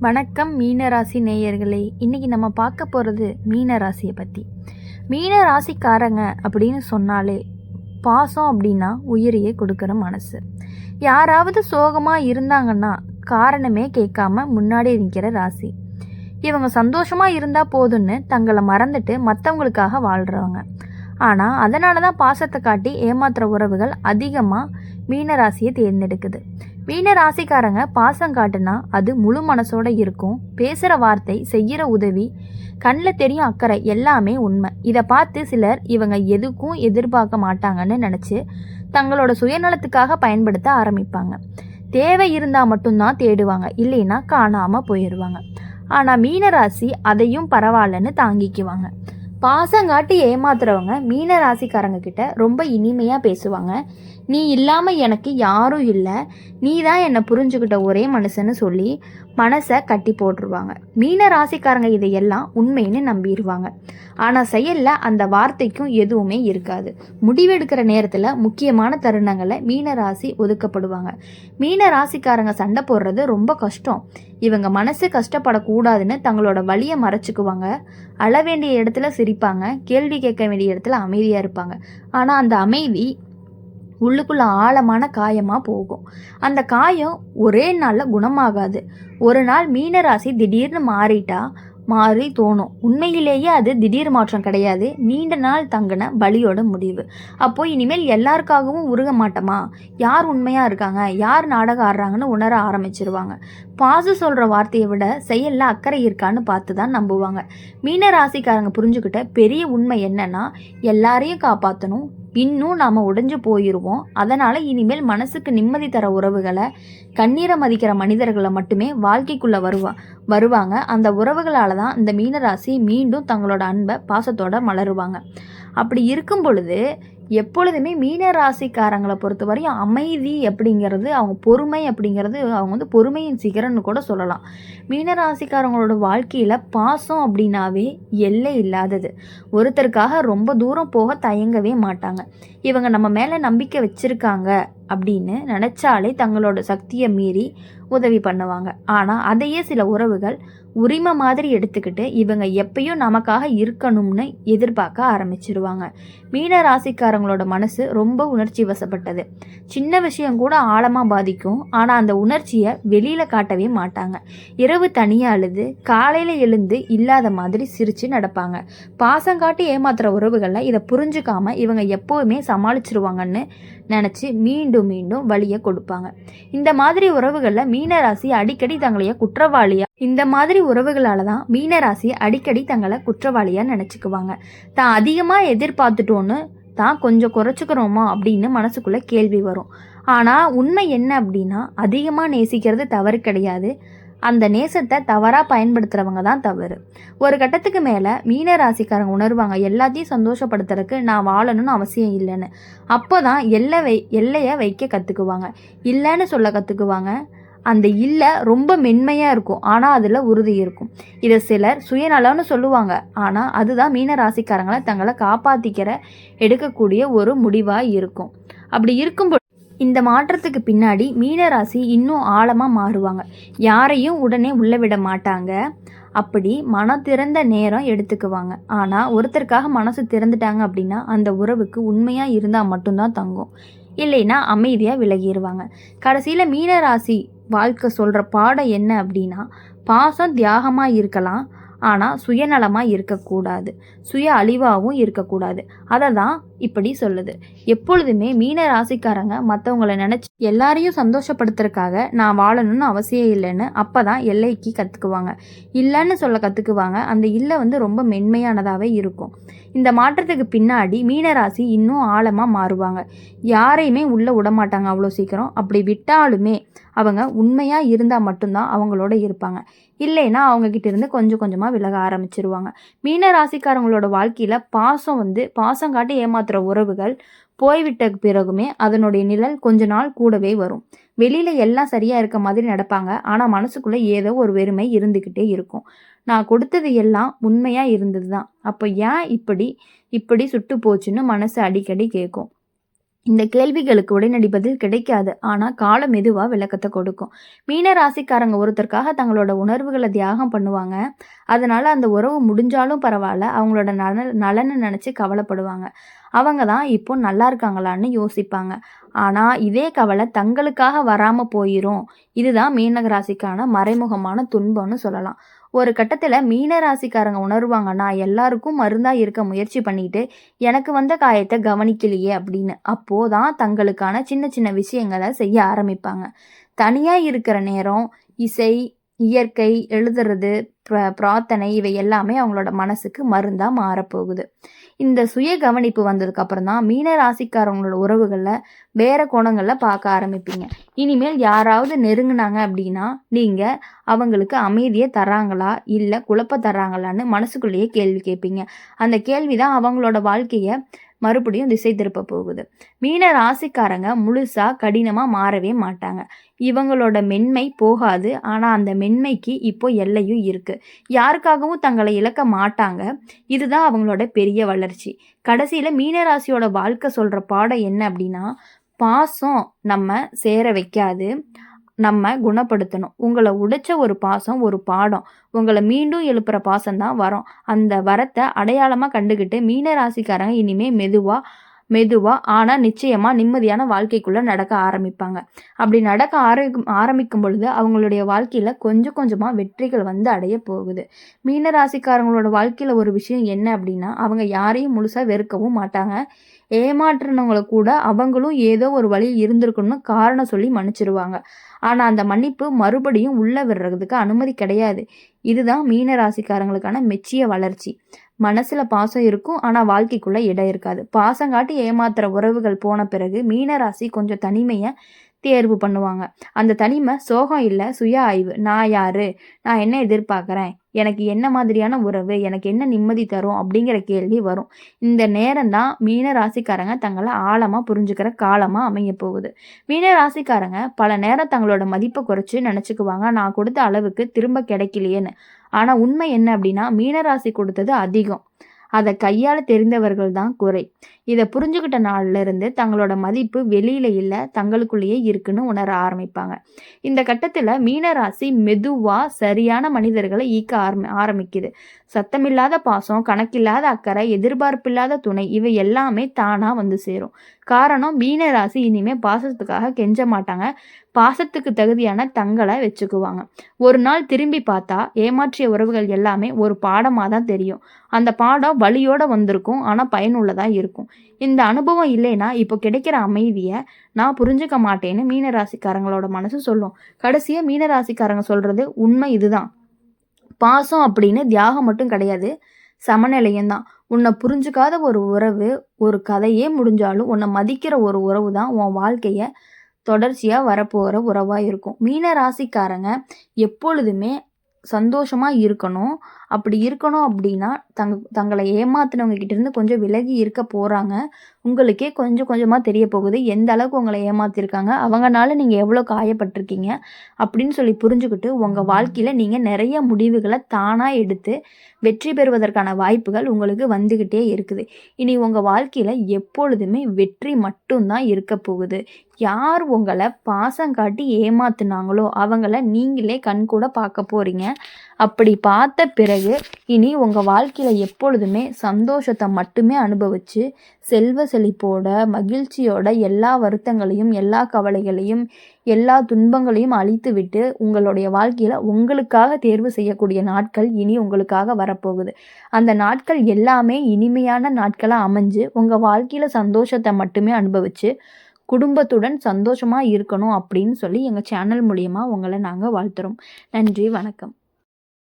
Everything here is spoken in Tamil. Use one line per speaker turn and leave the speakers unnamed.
வணக்கம் மீனராசி நேயர்களே. இன்றைக்கி நம்ம பார்க்க போகிறது மீனராசியை பற்றி. மீன ராசிக்காரங்க அப்படின்னு சொன்னாலே பாசம் அப்படின்னா உயிரையே கொடுக்குற மனசு. யாராவது சோகமாக இருந்தாங்கன்னா காரணமே கேட்காம முன்னாடி நிற்கிற ராசி. இவங்க சந்தோஷமாக இருந்தால் போதுன்னு தங்களை மறந்துட்டு மற்றவங்களுக்காக வாழ்கிறவங்க. ஆனால் அதனால தான் பாசத்தை காட்டி ஏமாத்துற உறவுகள் அதிகமாக மீனராசியை தேர்ந்தெடுக்குது. மீன ராசிக்காரங்க பாசம் காட்டுனா அது முழு மனசோட இருக்கும். பேசுகிற வார்த்தை, செய்கிற உதவி, கண்ணில் தெரியும் அக்கறை எல்லாமே உண்மை. இதை பார்த்து சிலர் இவங்க எதுக்கும் எதிர்பார்க்க மாட்டாங்கன்னு நினச்சி தங்களோட சுயநலத்துக்காக பயன்படுத்த ஆரம்பிப்பாங்க. தேவை இருந்தால் மட்டும்தான் தேடுவாங்க, இல்லைன்னா காணாமல் போயிடுவாங்க. ஆனால் மீனராசி அதையும் பரவாயில்லன்னு தாங்கிக்குவாங்க. பாசங்காட்டி ஏமாத்துறவங்க மீன ராசிக்காரங்க கிட்ட ரொம்ப இனிமையாக பேசுவாங்க. நீ இல்லாமல் எனக்கு யாரும் இல்லை, நீ தான் என்னை புரிஞ்சுக்கிட்ட ஒரே மனுஷன்னு சொல்லி மனசை கட்டி போட்டுருவாங்க. மீன ராசிக்காரங்க இதையெல்லாம் உண்மைன்னு நம்பிடுவாங்க. ஆனால் செயலில் அந்த வார்த்தைக்கும் எதுவுமே இருக்காது. முடிவெடுக்கிற நேரத்தில் முக்கியமான தருணங்களை மீன ராசி ஒதுக்கப்படுவாங்க. மீன ராசிக்காரங்க சண்டை போடுறது ரொம்ப கஷ்டம். இவங்க மனசு கஷ்டப்படக்கூடாதுன்னு தங்களோட வலியை மறைச்சிக்குவாங்க. அழ வேண்டிய இடத்துல சிரிப்பாங்க, கேள்வி கேட்க வேண்டிய இடத்துல அமைதியாக இருப்பாங்க. ஆனால் அந்த அமைதி உள்ளுக்குள்ள ஆழமான காயமாக போகும். அந்த காயம் ஒரே நாளில் குணமாகாது. ஒரு நாள் மீனராசி திடீர்னு மாறி தோணும். உண்மையிலேயே அது திடீர் மாற்றம் கிடையாது, நீண்ட நாள் தங்கின பலியோட முடிவு. அப்போ இனிமேல் எல்லாருக்காகவும் உருக மாட்டோமா, யார் உண்மையாக இருக்காங்க, யார் நாடகம் ஆடுறாங்கன்னு உணர ஆரம்பிச்சிருவாங்க. பாசு சொல்கிற வார்த்தையை விட செயலில் அக்கறை இருக்கான்னு பார்த்து தான் நம்புவாங்க. மீன ராசிக்காரங்க புரிஞ்சுக்கிட்ட பெரிய உண்மை என்னன்னா, எல்லாரையும் காப்பாற்றணும், இன்னும் நாம் உடைஞ்சு போயிடுவோம். அதனால் இனிமேல் மனசுக்கு நிம்மதி தர உறவுகளை, கண்ணீரை மதிக்கிற மனிதர்களை மட்டுமே வாழ்க்கைக்குள்ளே வருவாங்க. அந்த உறவுகளால் தான் இந்த மீனராசி மீண்டும் தங்களோட அன்பை பாசத்தோடு மலருவாங்க. அப்படி இருக்கும் பொழுது எப்பொழுதுமே மீன ராசிக்காரங்களை பொறுத்த வரையும் அமைதி அப்படிங்கிறது, அவங்க பொறுமை அப்படிங்கிறது, அவங்க பொறுமையின் சிகரன்னு கூட சொல்லலாம். மீன ராசிக்காரங்களோட வாழ்க்கையில் பாசம் அப்படின்னாவே எல்லை இல்லாதது. ஒருத்தருக்காக ரொம்ப தூரம் போக தயங்கவே மாட்டாங்க. இவங்க நம்ம மேலே நம்பிக்கை வச்சுருக்காங்க அப்படின்னு நினச்சாலே தங்களோட சக்தியை மீறி உதவி பண்ணுவாங்க. ஆனால் அதையே சில உறவுகள் உரிமை மாதிரி எடுத்துக்கிட்டு இவங்க எப்பயும் நமக்காக இருக்கணும்னு எதிர்பார்க்க ஆரம்பிச்சிருவாங்க. மீன ராசிக்காரங்களோட மனசு ரொம்ப உணர்ச்சி வசப்பட்டது. சின்ன விஷயம் கூட ஆழமாக பாதிக்கும். ஆனால் அந்த உணர்ச்சியை வெளியில் காட்டவே மாட்டாங்க. இரவு தனியாக அழுது காலையில் எழுந்து இல்லாத மாதிரி சிரித்து நடப்பாங்க. பாசம் காட்டி ஏமாத்துற உறவுகளில் இதை புரிஞ்சுக்காம இவங்க எப்போவுமே சமாளிச்சிருவாங்கன்னு நினச்சி மீண்டும் மீண்டும் வலியை கொடுப்பாங்க. இந்த மாதிரி உறவுகளில் மீனராசி அடிக்கடி தங்களைய உறவுகளால் தான் மீனராசி அடிக்கடி தங்களை குற்றவாளியாக நினச்சிக்குவாங்க. தான் அதிகமாக எதிர்பார்த்துட்டோன்னு தான் கொஞ்சம் குறைச்சிக்கிறோமா அப்படின்னு மனசுக்குள்ளே கேள்வி வரும். ஆனால் உண்மை என்ன அப்படின்னா, அதிகமாக நேசிக்கிறது தவறு கிடையாது, அந்த நேசத்தை தவறாக பயன்படுத்துகிறவங்க தான் தவறு. ஒரு கட்டத்துக்கு மேலே மீன ராசிக்காரங்க உணர்வாங்க, எல்லாத்தையும் சந்தோஷப்படுத்துறதுக்கு நான் வாழணும்னு அவசியம் இல்லைன்னு. அப்போ தான் எல்லையை வைக்க கற்றுக்குவாங்க, இல்லைன்னு சொல்ல கற்றுக்குவாங்க. அந்த இல்லை ரொம்ப மென்மையாக இருக்கும், ஆனால் அதில் உறுதி இருக்கும். இதை சிலர் சுயநலம்னு சொல்லுவாங்க. ஆனால் அதுதான் மீன ராசிக்காரங்களை தங்களை எடுக்கக்கூடிய ஒரு முடிவாக இருக்கும். அப்படி இருக்கும்போது இந்த மாற்றத்துக்கு பின்னாடி மீனராசி இன்னும் ஆழமாக மாறுவாங்க. யாரையும் உடனே உள்ள விட மாட்டாங்க. அப்படி மனம் திறந்த நேரம் எடுத்துக்குவாங்க. ஆனால் ஒருத்தருக்காக மனசு திறந்துட்டாங்க அப்படின்னா அந்த உறவுக்கு உண்மையாக இருந்தால் மட்டும்தான் தங்கும், இல்லைன்னா அமைதியாக விலகிடுவாங்க. கடைசியில் மீனராசி வாழ்க்கை சொல்கிற பாடம் என்ன அப்படின்னா, பாசம் தியாகமாக இருக்கலாம், ஆனால் சுயநலமாக இருக்கக்கூடாது, சுய அழிவாகவும் இருக்கக்கூடாது. அதை தான் இப்படி சொல்லுது. எப்பொழுதுமே மீன ராசிக்காரங்க மற்றவங்களை நினச்சி எல்லாரையும் சந்தோஷப்படுத்துறதுக்காக நான் வாழணும்னு அவசியம் இல்லைன்னு அப்போ தான் எல்லைக்கு கற்றுக்குவாங்க, இல்லைன்னு சொல்ல கற்றுக்குவாங்க. அந்த இல்லை ரொம்ப மென்மையானதாகவே இருக்கும். இந்த மாற்றத்துக்கு பின்னாடி மீனராசி இன்னும் ஆழமாக மாறுவாங்க. யாரையுமே உள்ளே விடமாட்டாங்க அவ்வளோ சீக்கிரம். அப்படி விட்டாலுமே அவங்க உண்மையாக இருந்தால் மட்டும்தான் அவங்களோட இருப்பாங்க, இல்லைன்னா அவங்கக்கிட்ட இருந்து கொஞ்சம் கொஞ்சமாக விலக ஆரம்பிச்சிருவாங்க. மீன ராசிக்காரங்களோட வாழ்க்கையில் பாசம் காட்டி ஏமாத்துகிற உறவுகள் போய்விட்ட பிறகுமே அதனுடைய நிழல் கொஞ்ச நாள் கூடவே வரும். வெளியில் எல்லாம் சரியாக இருக்க மாதிரி நடப்பாங்க, ஆனால் மனசுக்குள்ளே ஏதோ ஒரு வெறுமை இருந்துக்கிட்டே இருக்கும். நான் கொடுத்தது எல்லாம் உண்மையாக இருந்தது தான், அப்போ ஏன் இப்படி சுட்டு போச்சுன்னு மனசு அடிக்கடி கேட்கும். இந்த கேள்விகளுக்கு உடனடி பதில் கிடைக்காது. ஆனால் காலம் மெதுவாக விளக்கத்தை கொடுக்கும். மீன ராசிக்காரங்க ஒருத்தருக்காக தங்களோட உணர்வுகளை தியாகம் பண்ணுவாங்க. அதனால அந்த உறவு முடிஞ்சாலும் பரவாயில்ல, அவங்களோட நலனை நினச்சி கவலைப்படுவாங்க. அவங்க தான் இப்போ நல்லா இருக்காங்களான்னு யோசிப்பாங்க. ஆனால் இதே கவலை தங்களுக்காக வராமல் போயிடும். இதுதான் மீன ராசிக்கான மறைமுகமான துன்பம்னு சொல்லலாம். ஒரு கட்டத்தில் மீன ராசிக்காரங்க உணர்வாங்க, நான் எல்லாருக்கும் மருந்தாக இருக்க முயற்சி பண்ணிட்டு எனக்கு வந்த காயத்தை கவனிக்கலையே அப்படின்னு. அப்போதான் தங்களுக்கான சின்ன சின்ன விஷயங்களை செய்ய ஆரம்பிப்பாங்க. தனியாக இருக்கிற நேரம் இசை, இயற்கை, எழுதுறது, பிரார்த்தனை இவை எல்லாமே அவங்களோட மனசுக்கு மருந்தாக மாறப்போகுது. இந்த சுய கவனிப்பு வந்ததுக்கு அப்புறம் தான் மீன ராசிக்காரங்களோட உறவுகளில் வேற கோணங்களில் பார்க்க ஆரம்பிப்பீங்க. இனிமேல் யாராவது நெருங்கினாங்க அப்படின்னா நீங்கள் அவங்களுக்கு அமைதியை தராங்களா இல்லை குழப்பம் தர்றாங்களான்னு மனசுக்குள்ளேயே கேள்வி கேட்பீங்க. அந்த கேள்வி தான் அவங்களோட வாழ்க்கையை மறுபடியும் திசை திருப்ப போகுது. மீன ராசிக்காரங்க முழுசா கடினமாக மாறவே மாட்டாங்க. இவங்களோட மென்மை போகாது. ஆனால் அந்த மென்மைக்கு இப்போ எல்லையும் இருக்குது. யாருக்காகவும் தங்களை இழக்க மாட்டாங்க. இதுதான் அவங்களோட பெரிய வளர்ச்சி. கடைசியில் மீனராசியோட வாழ்க்கை சொல்கிற பாடம் என்ன அப்படின்னா, பாசம் நம்ம சேர வைக்காது, நம்ம குணப்படுத்தணும். உங்களை உடைச்ச ஒரு பாசம் ஒரு பாடம். உங்களை மீண்டும் எழுப்புகிற பாசம்தான் வரும். அந்த வரத்தை அடையாளமாக கண்டுக்கிட்டு மீன ராசிக்காரங்க இனிமேல் மெதுவாக ஆனால் நிச்சயமாக நிம்மதியான வாழ்க்கைக்குள்ளே நடக்க ஆரம்பிப்பாங்க. அப்படி நடக்க ஆரம்பிக்கும் பொழுது அவங்களுடைய வாழ்க்கையில் கொஞ்சம் கொஞ்சமாக வெற்றிகள் வந்து அடைய போகுது. மீனராசிக்காரங்களோட வாழ்க்கையில் ஒரு விஷயம் என்ன அப்படின்னா, அவங்க யாரையும் முழுசாக வெறுக்கவும் மாட்டாங்க. ஏமாற்றினவங்களை கூட அவங்களும் ஏதோ ஒரு வழியில் இருந்திருக்கணும்னு காரணம் சொல்லி மன்னிச்சிருவாங்க. ஆனால் அந்த மன்னிப்பு மறுபடியும் உள்ளே விடுறதுக்கு அனுமதி கிடையாது. இதுதான் மீன ராசிக்காரங்களுக்கான மெச்சிய வளர்ச்சி. மனசில் பாசம் இருக்கும், ஆனால் வாழ்க்கைக்குள்ளே இடம் இருக்காது. பாசம் காட்டி ஏமாத்துற உறவுகள் போன பிறகு மீனராசி கொஞ்சம் தனிமையை தேர்வு பண்ணுவாங்க. அந்த தனிமை சோகம் இல்லை, சுய ஆய்வு. நான் யாரு, நான் என்ன எதிர்பார்க்குறேன், எனக்கு என்ன மாதிரியான உறவு, எனக்கு என்ன நிம்மதி தரும் அப்படிங்கிற கேள்வி வரும். இந்த நேரம்தான் மீன ராசிக்காரங்க தங்களை ஆழமாக புரிஞ்சுக்கிற காலமாக அமைய போகுது. மீன ராசிக்காரங்க பல நேரம் தங்களோட மதிப்பை குறைச்சி நினச்சிக்குவாங்க, நான் கொடுத்த அளவுக்கு திரும்ப கிடைக்கலையேன்னு. ஆனால் உண்மை என்ன அப்படின்னா, மீனராசி கொடுத்தது அதிகம், அதை கையாள தெரிந்தவர்கள் தான் குறை. இதை புரிஞ்சுக்கிட்ட நாள்ல இருந்து தங்களோட மதிப்பு வெளியில இல்லை, தங்களுக்குள்ளேயே இருக்குன்னு உணர ஆரம்பிப்பாங்க. இந்த கட்டத்தில் மீனராசி மெதுவாக சரியான மனிதர்களை ஈர்க்க ஆரம்பிக்குது. சத்தமில்லாத பாசம், கணக்கில்லாத அக்கறை, எதிர்பார்ப்பில்லாத துணை இவை எல்லாமே தானாக வந்து சேரும். காரணம், மீனராசி இனிமேல் பாசத்துக்காக கெஞ்ச மாட்டாங்க, பாசத்துக்கு தகுதியான தங்களை வச்சுக்குவாங்க. ஒரு நாள் திரும்பி பார்த்தா ஏமாற்றிய உறவுகள் எல்லாமே ஒரு பாடமாக தான் தெரியும். அந்த பாடம் வலியோடு வந்திருக்கும், ஆனால் பயனுள்ளதாக இருக்கும். இந்த அனுபவம் இல்லைன்னா இப்போ கிடைக்கிற அமைதியை நான் புரிஞ்சுக்க மாட்டேன்னு மீனராசிக்காரங்களோட மனசு சொல்லும். கடைசியாக மீனராசிக்காரங்க சொல்கிறது உண்மை இதுதான். பாசம் அப்படின்னு தியாகம் மட்டும் கிடையாது, சமநிலையும் தான். உன்னை புரிஞ்சுக்காத ஒரு உறவு, ஒரு கதையே முடிஞ்சாலும் உன்னை மதிக்கிற ஒரு உறவு தான் உன் வாழ்க்கையை தொடர்ச்சியாக வரப்போகிற உறவாக இருக்கும். மீன ராசிக்காரங்க எப்பொழுதுமே சந்தோஷமாக இருக்கணும். அப்படி இருக்கணும் அப்படின்னா தங்களை ஏமாத்தினவங்க கிட்டேருந்து கொஞ்சம் விலகி இருக்க போகிறாங்க. உங்களுக்கே கொஞ்சம் கொஞ்சமாக தெரிய போகுது எந்த அளவுக்கு உங்களை ஏமாற்றிருக்காங்க, அவங்கனால நீங்கள் எவ்வளோ காயப்பட்டிருக்கீங்க அப்படின்னு சொல்லி புரிஞ்சுக்கிட்டு உங்கள் வாழ்க்கையில் நீங்கள் நிறைய முடிவுகளை தானாக எடுத்து வெற்றி பெறுவதற்கான வாய்ப்புகள் உங்களுக்கு வந்துக்கிட்டே இருக்குது. இனி உங்கள் வாழ்க்கையில் எப்பொழுதுமே வெற்றி மட்டும்தான் இருக்க போகுது. யார் உங்களை பாசம் காட்டி ஏமாத்துனாங்களோ அவங்கள நீங்களே கண்கூட பார்க்க போகிறீங்க. அப்படி பார்த்த பிறகு இனி உங்கள் வாழ்க்கையில் எப்பொழுதுமே சந்தோஷத்தை மட்டுமே அனுபவித்து செல்வ செழிப்போட மகிழ்ச்சியோட எல்லா வருத்தங்களையும், எல்லா கவலைகளையும், எல்லா துன்பங்களையும் அழித்து விட்டு உங்களுடைய வாழ்க்கையில் உங்களுக்காக தேர்வு செய்யக்கூடிய நாட்கள் இனி உங்களுக்காக வரப்போகுது. அந்த நாட்கள் எல்லாமே இனிமையான நாட்களாக அமைஞ்சு உங்கள் வாழ்க்கையில் சந்தோஷத்தை மட்டுமே அனுபவித்து குடும்பத்துடன் சந்தோஷமாக இருக்கணும் அப்படின்னு சொல்லி எங்கள் சேனல் மூலியமாக உங்களை நாங்கள் வாழ்த்துறோம். நன்றி, வணக்கம்.